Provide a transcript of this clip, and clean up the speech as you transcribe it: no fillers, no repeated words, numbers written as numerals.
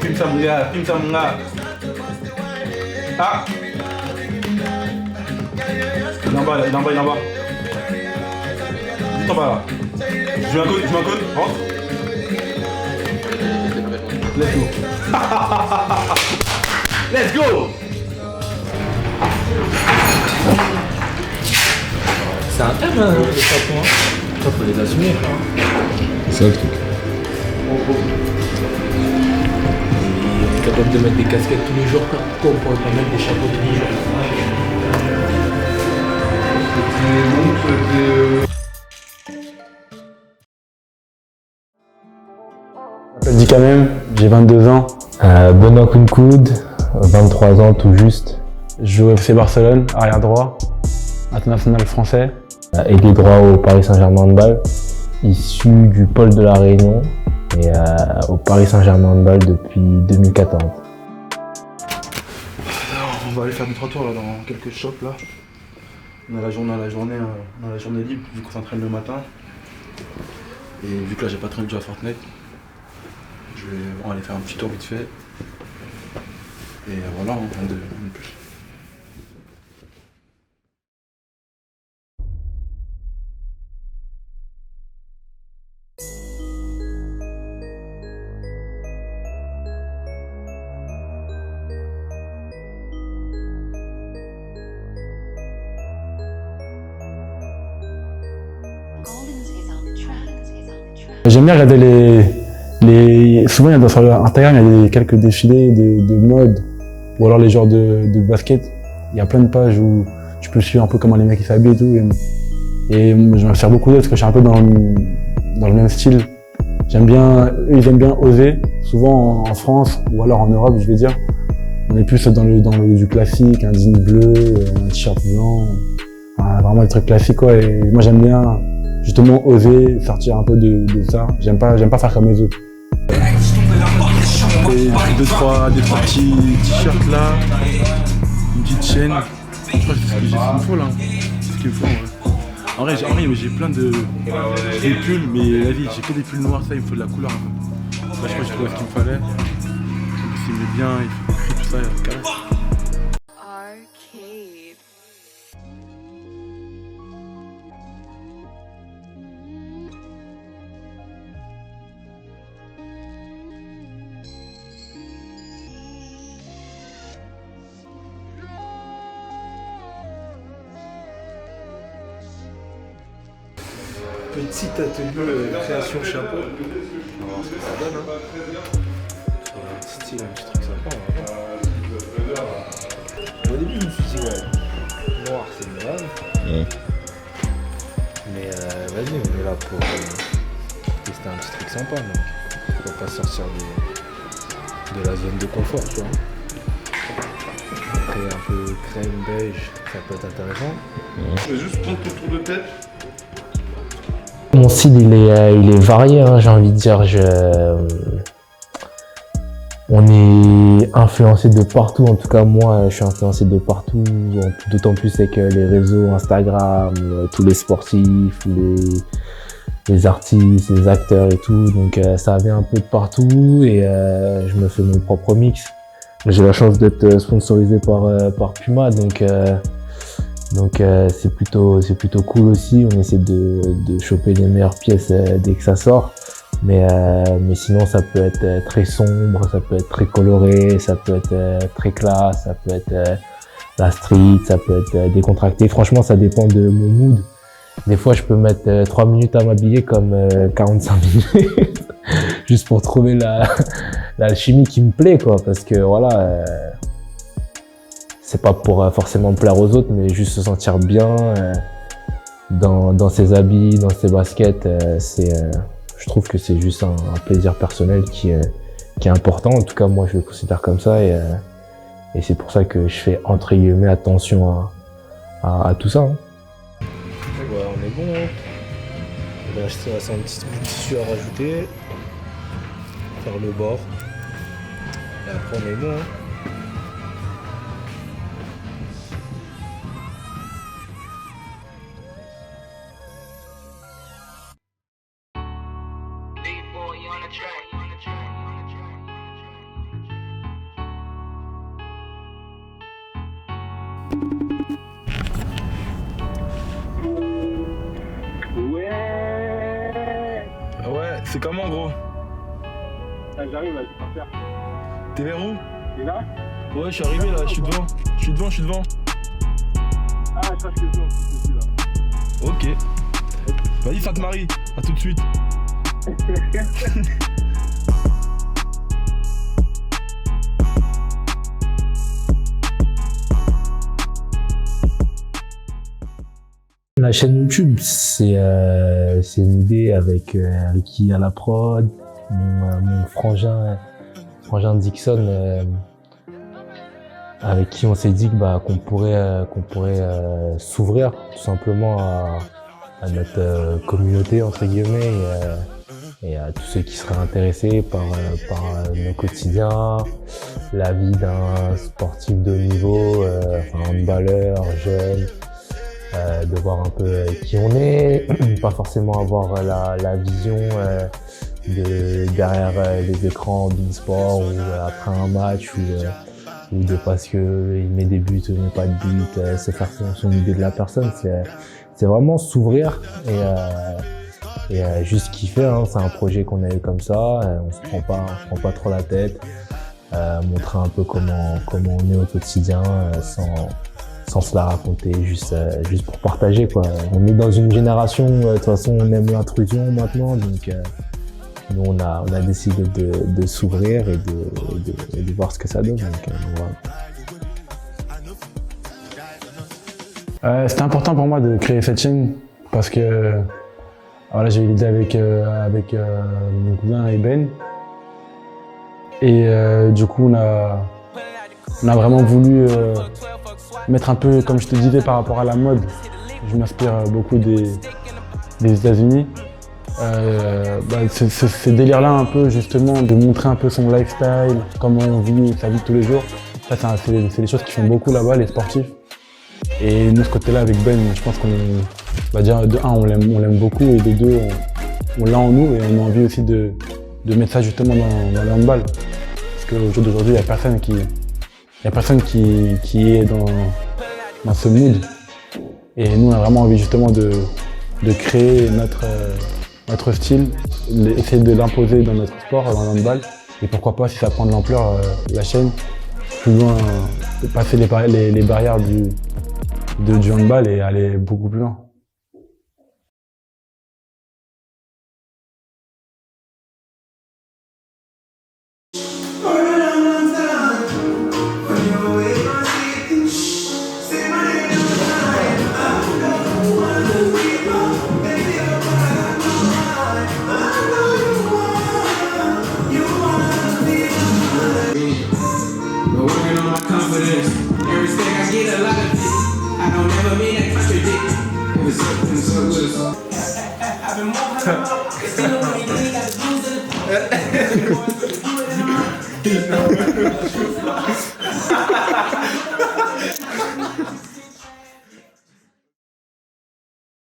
Film Samga. Ah! Il est en bas, il est en bas, il est en bas. Juste en bas là. Je mets un code, rentre. Let's go. Let's go! C'est un thème, hein, les patrons. Hein. Faut les assumer. C'est ça le truc. On est capable de mettre des casquettes tous les jours, pourquoi on pourrait pas mettre des chapeaux tous les jours? Je m'appelle Dikamem, j'ai 22 ans. Benoît Kounkoud, 23 ans tout juste. Je joue au FC Barcelone, arrière droit, international français. Ailier droit au Paris Saint-Germain Handball, issu du pôle de la Réunion et au Paris Saint-Germain Handball depuis 2014. On va aller faire 2-3 tours là, dans quelques shops là. On a la journée libre vu qu'on s'entraîne le matin. Et vu que là j'ai pas trop de jeu à Fortnite, on va aller faire un petit tour vite fait. Et voilà, rien de plus. J'aime bien regarder souvent il y a sur Instagram il y a quelques défilés de mode ou alors les genres de basket. Il y a plein de pages où tu peux suivre un peu comment les mecs ils s'habillent et tout. Et je me sers beaucoup d'eux parce que je suis un peu dans le même style. Eux ils aiment bien oser. Souvent en France ou alors en Europe je vais dire, on est plus dans le du classique, un jean bleu, un t-shirt blanc, enfin, vraiment le truc classique quoi. Et moi j'aime bien justement oser sortir un peu de ça. J'aime pas faire comme les autres. Et deux trois petits t-shirts là, une petite chaîne. Je crois que c'est ce qu'il me faut là. C'est ce qu'il me faut en vrai. En vrai, j'ai plein de des pulls, mais vas-y, j'ai que des pulls noirs, ça il me faut de la couleur un peu. Là je crois que j'ai trouvé ce qu'il me fallait. S'il me met bien, il faut écrire tout ça, il y a ce cas-là. Petit atelier création chapeau. On va voir ce que ça donne. Hein. Un petit style, un petit truc sympa. Au début, je me suis dit, ouais, noir c'est une grave. Ouais. Mais vas-y, on est là pour tester un petit truc sympa. Donc, faut pas sortir de la zone de confort, tu vois. Après, un peu crème, beige, ça peut être intéressant. Je vais juste prendre ton tour de tête. Mon style il est varié, hein, j'ai envie de dire. On est influencé de partout, en tout cas moi je suis influencé de partout, d'autant plus avec les réseaux Instagram, tous les sportifs, les artistes, les acteurs et tout, donc ça vient un peu de partout et je me fais mon propre mix. J'ai la chance d'être sponsorisé par Puma, donc c'est plutôt cool aussi. On essaie de choper les meilleures pièces dès que ça sort. Mais sinon ça peut être très sombre, ça peut être très coloré, ça peut être très classe, ça peut être la street, ça peut être décontracté. Franchement ça dépend de mon mood. Des fois je peux mettre 3 minutes à m'habiller comme 45 minutes juste pour trouver l'alchimie qui me plaît quoi, parce que voilà. C'est pas pour forcément plaire aux autres, mais juste se sentir bien dans ses habits, dans ses baskets. Je trouve que c'est juste un plaisir personnel qui est important. En tout cas, moi, je le considère comme ça et c'est pour ça que je fais entre guillemets attention à tout ça. Hein. Ouais, on est bon. Hein. On va acheter un petit bout de tissu à rajouter, faire le bord. Et après, on est bon. Hein. Ouais, c'est comment gros? Ah, j'arrive là, je vais partir. T'es vers où? T'es là? Ouais, je suis arrivé là, je suis devant. Je suis devant. Ah, je cherche quelque chose, je suis là. Ok. Vas-y, Sainte-Marie, à tout de suite. La chaîne YouTube, c'est une idée avec Ricky à la prod, mon frangin Dixon, avec qui on s'est dit qu'on pourrait s'ouvrir tout simplement à notre communauté entre guillemets et à tous ceux qui seraient intéressés par nos quotidiens, la vie d'un sportif de haut niveau, enfin handballeur, jeune. De voir un peu qui on est, pas forcément avoir la vision derrière les écrans d'e-sport ou après un match ou de parce que il met des buts ou met pas de buts, se faire son idée de la personne. C'est vraiment s'ouvrir et juste kiffer. Hein. C'est un projet qu'on a eu comme ça, on se prend pas trop la tête, montrer un peu comment on est au quotidien sans se la raconter, juste pour partager quoi. On est dans une génération, de toute façon on aime l'intrusion maintenant, donc nous on a décidé de s'ouvrir et de voir ce que ça donne. Donc, voilà. C'était important pour moi de créer cette chaîne parce que voilà, j'ai eu l'idée avec mon cousin et Ben. Et du coup on a vraiment voulu mettre un peu, comme je te disais, par rapport à la mode. Je m'inspire beaucoup des États-Unis. Ce délire-là un peu justement de montrer un peu son lifestyle, comment on vit sa vie de tous les jours. Ça c'est des choses qui font beaucoup là-bas, les sportifs. Et nous, ce côté-là avec Ben, je pense qu'on déjà de un, on l'aime beaucoup et de deux, on l'a en nous et on a envie aussi de mettre ça justement dans le handball. Parce qu'au jour d'aujourd'hui, il n'y a personne qui est dans ce mood. Et nous, on a vraiment envie justement de créer notre style, essayer de l'imposer dans notre sport, dans le handball. Et pourquoi pas, si ça prend de l'ampleur, la chaîne, plus loin, passer les barrières du handball et aller beaucoup plus loin.